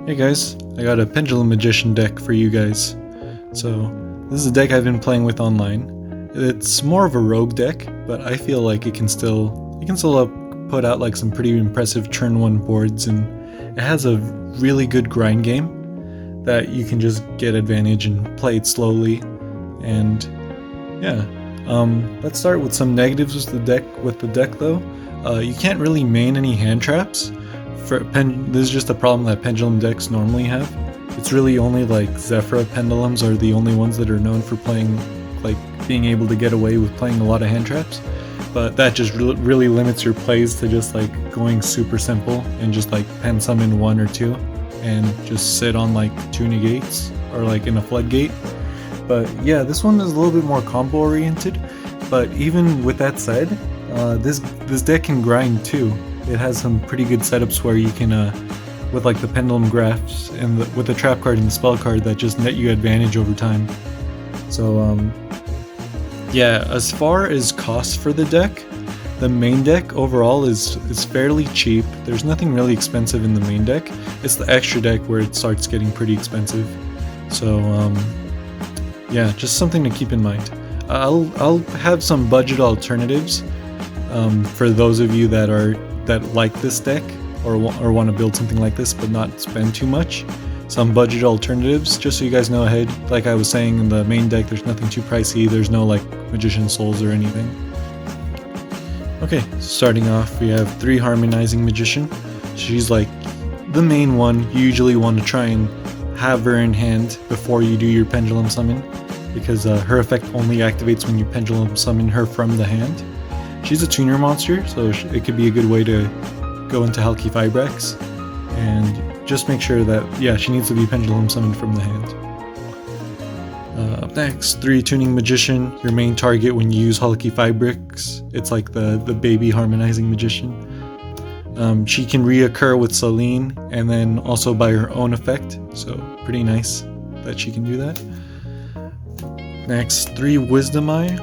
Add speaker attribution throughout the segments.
Speaker 1: Hey guys, I got a Pendulum Magician deck for you guys. So, this is a deck I've been playing with online. It's more of a rogue deck, but I feel like it can still put out like some pretty impressive turn 1 boards, and it has a really good grind game that you can just get advantage and play it slowly. And yeah, let's start with some negatives with the deck though. You can't really main any hand traps. This is just a problem that Pendulum decks normally have. It's really only like Zephyra Pendulums are the only ones that are known for playing, like being able to get away with playing a lot of hand traps. But that just really limits your plays to just like going super simple and just like pen summon 1 or 2 and just sit on like 2 negates or like in a floodgate. But yeah, this one is a little bit more combo oriented. But even with that said, this deck can grind too. It has some pretty good setups where you can, with like the Pendulum graphs and with the trap card and the spell card that just net you advantage over time. So yeah, as far as cost for the deck, the main deck overall is fairly cheap. There's nothing really expensive in the main deck. It's the extra deck where it starts getting pretty expensive. So yeah, just something to keep in mind. I'll have some budget alternatives for those of you that like this deck or want to build something like this but not spend too much. Some budget alternatives, just so you guys know ahead. Like I was saying, in the main deck there's nothing too pricey, there's no like Magician Souls or anything. Okay, starting off we have 3 Harmonizing Magician. She's like the main one. You usually want to try and have her in hand before you do your Pendulum Summon, because her effect only activates when you Pendulum Summon her from the hand. She's a tuner monster, so it could be a good way to go into Halki Fibrax, and just make sure that, yeah, she needs to be Pendulum Summoned from the hand. Up next, 3 Tuning Magician, your main target when you use Halki Fibrax. It's like the baby Harmonizing Magician. She can reoccur with Selene, and then also by her own effect, so pretty nice that she can do that. Next, 3 Wisdom Eye.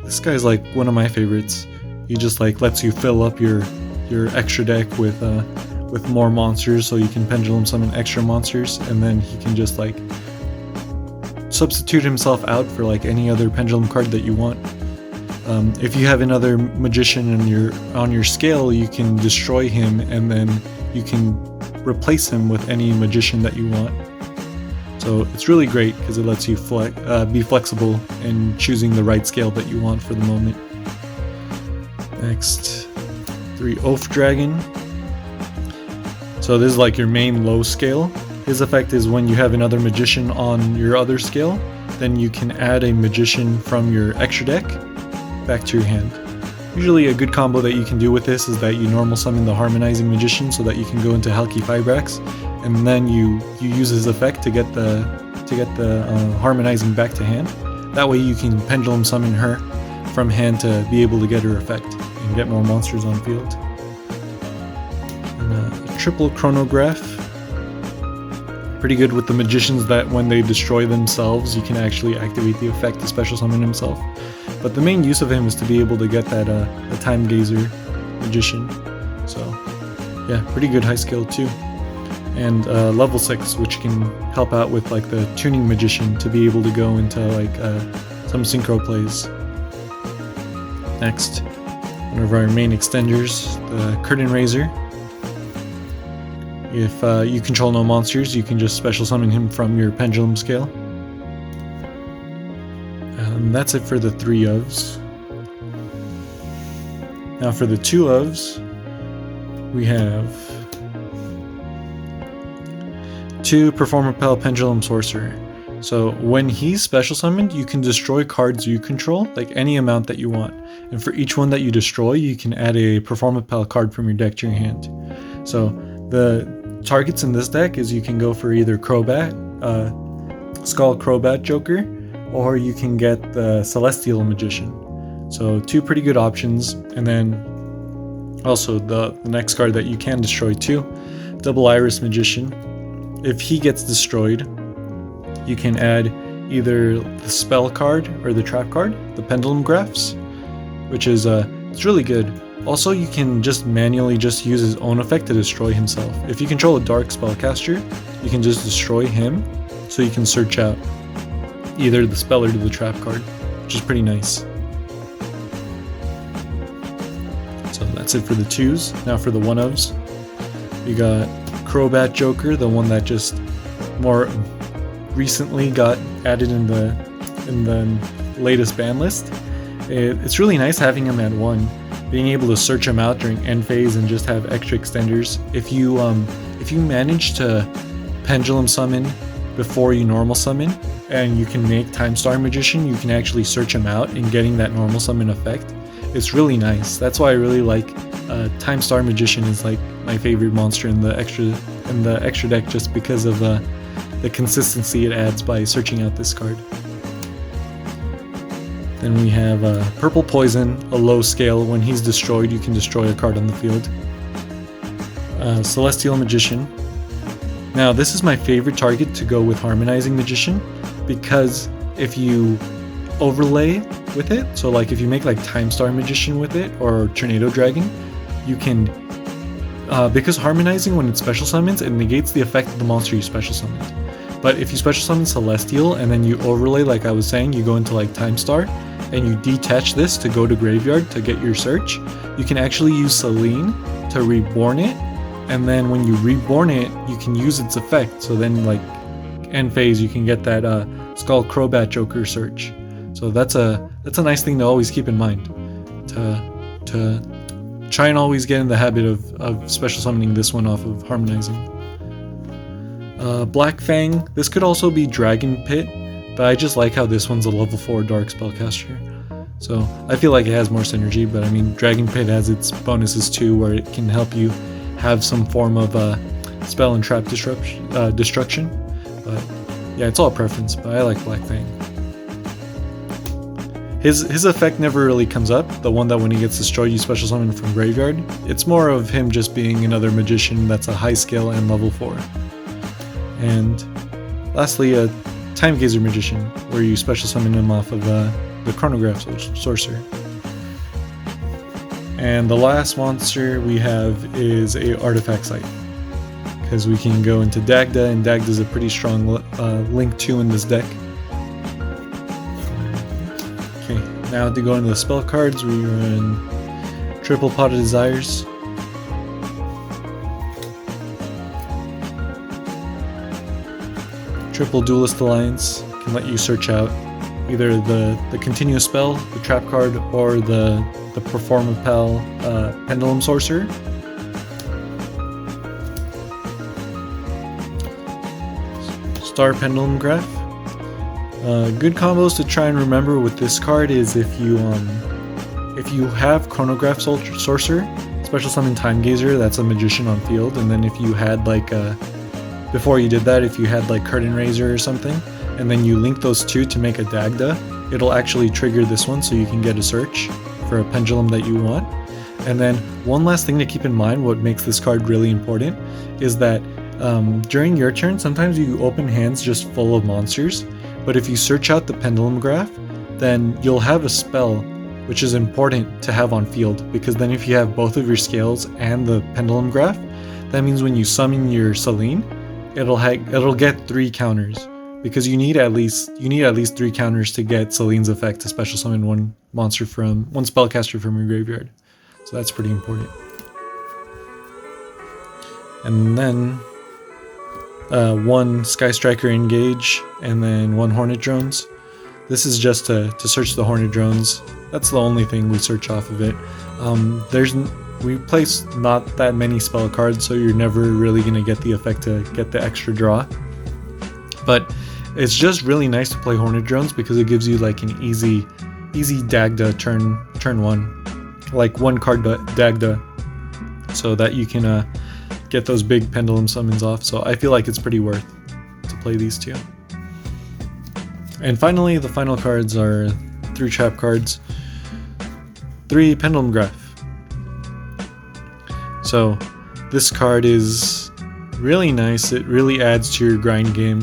Speaker 1: This guy's like one of my favorites. He just like lets you fill up your extra deck with more monsters, so you can Pendulum Summon extra monsters, and then he can just like substitute himself out for like any other Pendulum card that you want. If you have another magician on your scale, you can destroy him, and then you can replace him with any magician that you want. So it's really great because it lets you be flexible in choosing the right scale that you want for the moment. Next, 3 Oath Dragon. So this is like your main low scale. His effect is when you have another magician on your other scale, then you can add a magician from your extra deck back to your hand. Usually a good combo that you can do with this is that you normal summon the Harmonizing Magician so that you can go into Halki Fibrax, and then you use his effect to get the Harmonizing back to hand. That way you can Pendulum Summon her from hand to be able to get her effect and get more monsters on field. And a triple Chronograph. Pretty good with the magicians that when they destroy themselves, you can actually activate the effect to special summon himself. But the main use of him is to be able to get that a Time Gazer magician. So yeah, pretty good high skill too. And level 6, which can help out with like the Tuning Magician to be able to go into like some synchro plays. Next, one of our main extenders, the Curtain Raiser. If you control no monsters, you can just special summon him from your Pendulum scale. And that's it for the 3 ofs. Now for the 2 ofs, we have 2 Perform Repel Pendulum Sorcerer. So when he's special summoned, you can destroy cards you control, like any amount that you want. And for each one that you destroy, you can add a Perform Repel card from your deck to your hand. So the targets in this deck is you can go for either Crobat, Skull Crobat Joker, or you can get the Celestial Magician. So 2 pretty good options. And then also the next card that you can destroy too, Double Iris Magician. If he gets destroyed, you can add either the spell card or the trap card, the Pendulum Graphs, which is it's really good. Also, you can just manually just use his own effect to destroy himself. If you control a dark spellcaster, you can just destroy him, so you can search out either the spell or the trap card, which is pretty nice. So that's it for the 2s. Now for the 1-ofs, you got Crobat Joker, the one that just more recently got added in the latest ban list. It's really nice having him at 1, being able to search him out during end phase and just have extra extenders. If you manage to Pendulum summon before you normal summon, and you can make Time Star Magician, you can actually search him out and getting that normal summon effect. It's really nice. That's why I really like Time Star Magician is like my favorite monster in the extra deck, just because of the consistency it adds by searching out this card. Then we have Purple Poison, a low scale. When he's destroyed, you can destroy a card on the field. Celestial Magician. Now this is my favorite target to go with Harmonizing Magician, because if you overlay with it, so like if you make like Time Star Magician with it or Tornado Dragon, you can, because Harmonizing, when it special summons, it negates the effect of the monster you special summoned. But if you special summon Celestial and then you overlay, like I was saying, you go into like Time Star and you detach this to go to Graveyard to get your search, you can actually use Selene to reborn it, and then when you reborn it, you can use its effect. So then like end phase, you can get that Skull Crobat Joker search. So that's a nice thing to always keep in mind, to try and always get in the habit of special summoning this one off of Harmonizing. Black Fang, this could also be Dragon Pit, but I just like how this one's a level 4 Dark Spellcaster. So I feel like it has more synergy, but I mean Dragon Pit has its bonuses too, where it can help you have some form of spell and trap destruction. But yeah, it's all preference, but I like Black Fang. His effect never really comes up, the one that when he gets destroyed you special summon from Graveyard. It's more of him just being another magician that's a high scale and level 4. And lastly, a Time Gazer Magician, where you special summon him off of the Chronograph Sorcerer. And the last monster we have is a Artifact Site, because we can go into Dagda, and Dagda is a pretty strong Link 2 in this deck. Okay, now to go into the spell cards, we run Triple Pot of Desires, Triple Duelist Alliance, can let you search out either the continuous spell, the trap card, or the Perform of Pal Pendulum Sorcerer. Star Pendulum Graph. Good combos to try and remember with this card is if you have Chronograph Sorcerer, special summon Time Gazer, that's a magician on field, and then if you had like before you did that, if you had like Curtain Raiser or something, and then you link those two to make a Dagda, it'll actually trigger this one so you can get a search for a pendulum that you want. And then one last thing to keep in mind, what makes this card really important, is that during your turn, sometimes you open hands just full of monsters, but if you search out the Pendulum Graph, then you'll have a spell which is important to have on field, because then if you have both of your scales and the Pendulum Graph, that means when you summon your Selene, it'll get 3 counters, because you need at least 3 counters to get Selene's effect to special summon one spellcaster from your graveyard. So that's pretty important. And then 1 Sky Striker Engage, and then 1 Hornet Drones. This is just to search the Hornet Drones. That's the only thing we search off of it. We place not that many spell cards, so you're never really going to get the effect to get the extra draw. But it's just really nice to play Hornet Drones because it gives you like an easy Dagda turn 1. Like 1 card Dagda, so that you can get those big Pendulum summons off. So I feel like it's pretty worth to play these two. And finally, the final cards are 3 trap cards. 3 Pendulum Graph. So this card is really nice. It really adds to your grind game.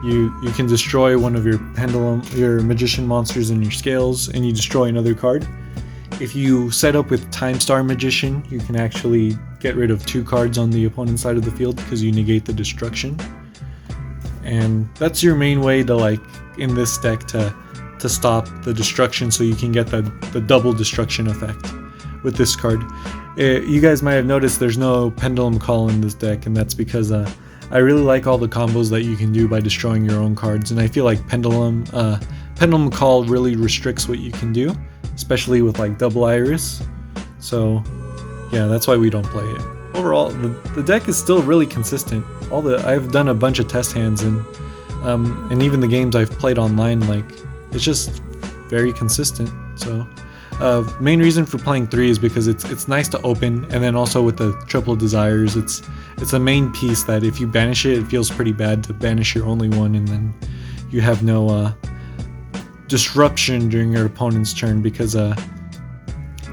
Speaker 1: You can destroy one of your magician monsters in your scales, and you destroy another card. If you set up with Time Star Magician, you can actually get rid of 2 cards on the opponent's side of the field because you negate the destruction. and that's your main way to, like, in this deck to stop the destruction, so you can get the double destruction effect with this card. You guys might have noticed there's no Pendulum Call in this deck, and that's because I really like all the combos that you can do by destroying your own cards, and I feel like Pendulum Call really restricts what you can do, especially with like Double Iris. So yeah, that's why we don't play it. Overall, the deck is still really consistent. I've done a bunch of test hands, and even the games I've played online, like, it's just very consistent. So main reason for playing 3 is because it's nice to open, and then also with the triple desires, it's a main piece that if you banish it, it feels pretty bad to banish your only one, and then you have no disruption during your opponent's turn, because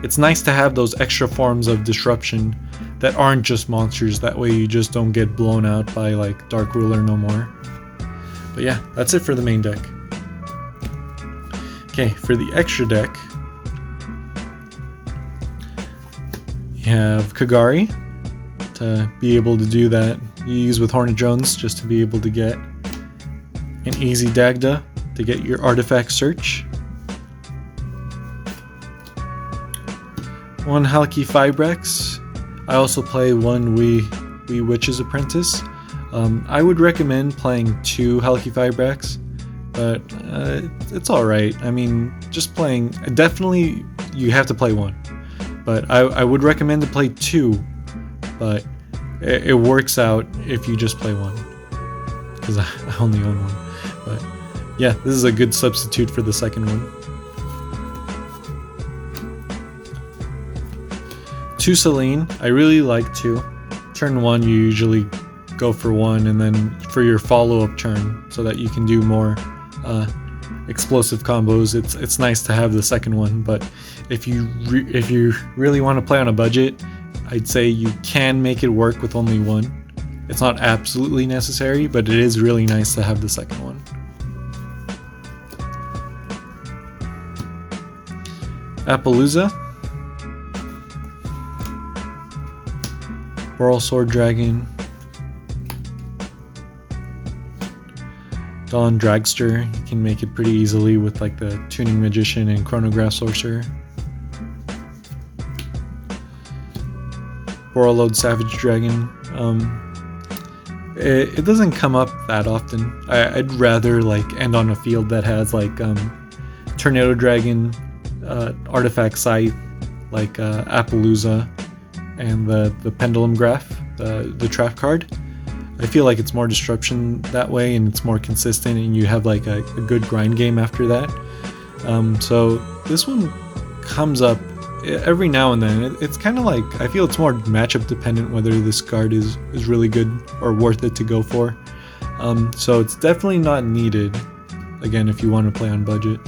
Speaker 1: it's nice to have those extra forms of disruption that aren't just monsters. That way you just don't get blown out by like Dark Ruler no more. But yeah, that's it for the main deck. Okay, for the extra deck, you have Kagari to be able to do that. You use with Hornet Drones just to be able to get an easy Dagda to get your artifact search. One Halki Fibrex. I also play one Wee Witch's Apprentice. I would recommend playing 2 Halki Fibrex, but it's alright. I mean, just playing, definitely you have to play 1, but I would recommend to play 2, but it works out if you just play 1, because I only own 1. But yeah, this is a good substitute for the second one. 2 Celine, I really like 2. Turn 1 you usually go for 1, and then for your follow-up turn, so that you can do more explosive combos, it's nice to have the second one. But if you really want to play on a budget, I'd say you can make it work with only 1. It's not absolutely necessary, but it is really nice to have the second one. Appaloosa, Boral Sword Dragon, Dawn Dragster. You can make it pretty easily with like the Tuning Magician and Chronograph Sorcerer. Borreload Savage Dragon. It doesn't come up that often. I'd rather like end on a field that has like Tornado Dragon, Artifact Scythe, like Appaloosa, and the Pendulum Graph, the trap card. I feel like it's more disruption that way, and it's more consistent, and you have like a good grind game after that. So this one comes up every now and then. It's kind of like, I feel it's more matchup dependent whether this card is really good or worth it to go for. So it's definitely not needed, again, if you want to play on budget.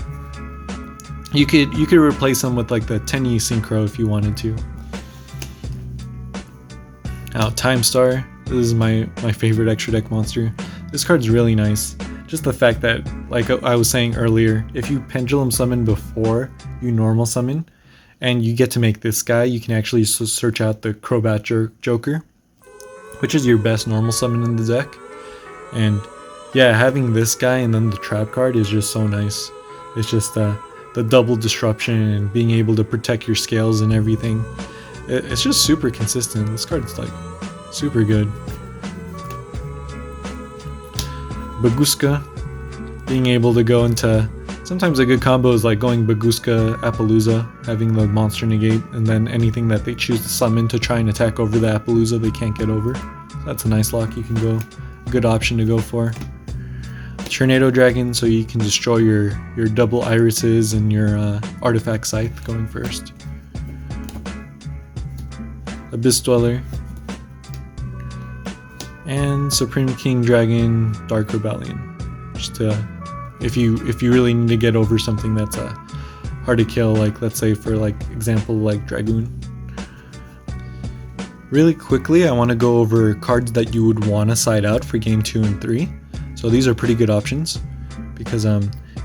Speaker 1: You could replace them with like the Tenyi Synchro if you wanted to. Now, Time Star. This is my favorite extra deck monster. This card's really nice. Just the fact that, like I was saying earlier, if you Pendulum Summon before you normal summon, and you get to make this guy, you can actually search out the Crobat Joker, which is your best normal summon in the deck. And yeah, having this guy and then the trap card is just so nice. It's just the double disruption and being able to protect your scales and everything. It's just super consistent. This card's like super good. Baguska, being able to go into, sometimes a good combo is like going Baguska, Appaloosa, having the monster negate, and then anything that they choose to summon to try and attack over the Appaloosa they can't get over. So that's a nice lock you can go, a good option to go for. Tornado Dragon, so you can destroy your double irises and your artifact scythe going first. Abyss Dweller. And Supreme King Dragon, Dark Rebellion. Just if you really need to get over something that's hard to kill, like let's say for like example like Dragoon. Really quickly, I want to go over cards that you would want to side out for game 2 and 3. So these are pretty good options because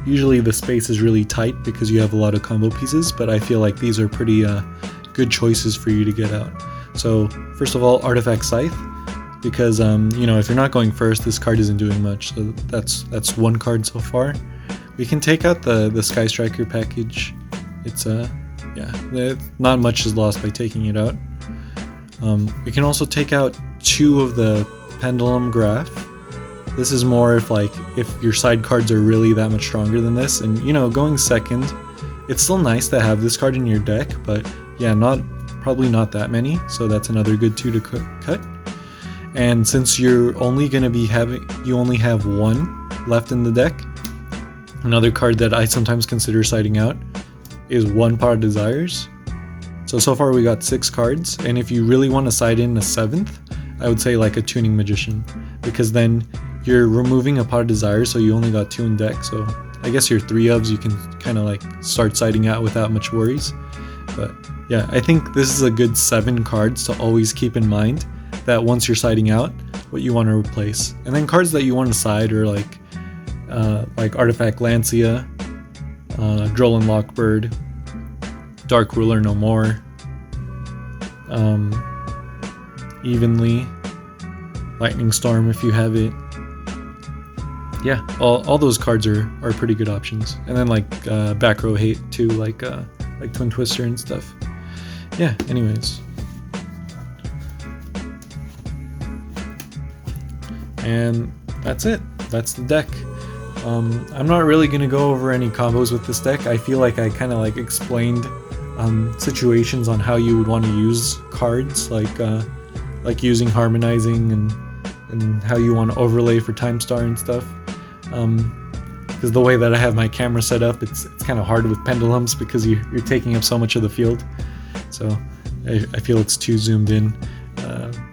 Speaker 1: usually the space is really tight because you have a lot of combo pieces, but I feel like these are pretty good choices for you to get out. So first of all, Artifact Scythe. because you know, if you're not going first, this card isn't doing much. So that's one card so far. We can take out the Sky Striker package. It's yeah, not much is lost by taking it out. We can also take out 2 of the Pendulum Graph. This is more if your side cards are really that much stronger than this, and you know, going second, it's still nice to have this card in your deck, but yeah, probably not that many, so that's another good 2 to cut. And since you're only going to be you only have 1 left in the deck, another card that I sometimes consider siding out is 1 Pot of Desires. So far we got 6 cards, and if you really want to side in a 7th, I would say like a Tuning Magician, because then you're removing a Pot of Desires, so you only got 2 in deck, so I guess your 3 ofs you can kind of like start siding out without much worries. But yeah, I think this is a good 7 cards to always keep in mind, that once you're siding out, what you want to replace. And then cards that you want to side are like Artifact Lancia, Droll and Lockbird, Dark Ruler No More, Evenly, Lightning Storm if you have it. Yeah, all those cards are pretty good options. And then like Back Row Hate too, like Twin Twister and stuff. Yeah, anyways. And that's it. That's the deck. I'm not really going to go over any combos with this deck. I feel like I kind of like explained situations on how you would want to use cards, like using Harmonizing and how you want to overlay for Time Star and stuff. Because the way that I have my camera set up, it's kind of hard with pendulums because you're taking up so much of the field. So I feel it's too zoomed in.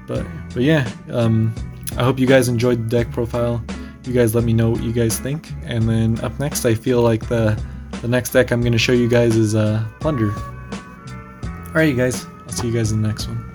Speaker 1: But yeah, I hope you guys enjoyed the deck profile. You guys let me know what you guys think. And then up next, I feel like the next deck I'm going to show you guys is Plunder. Alright you guys, I'll see you guys in the next one.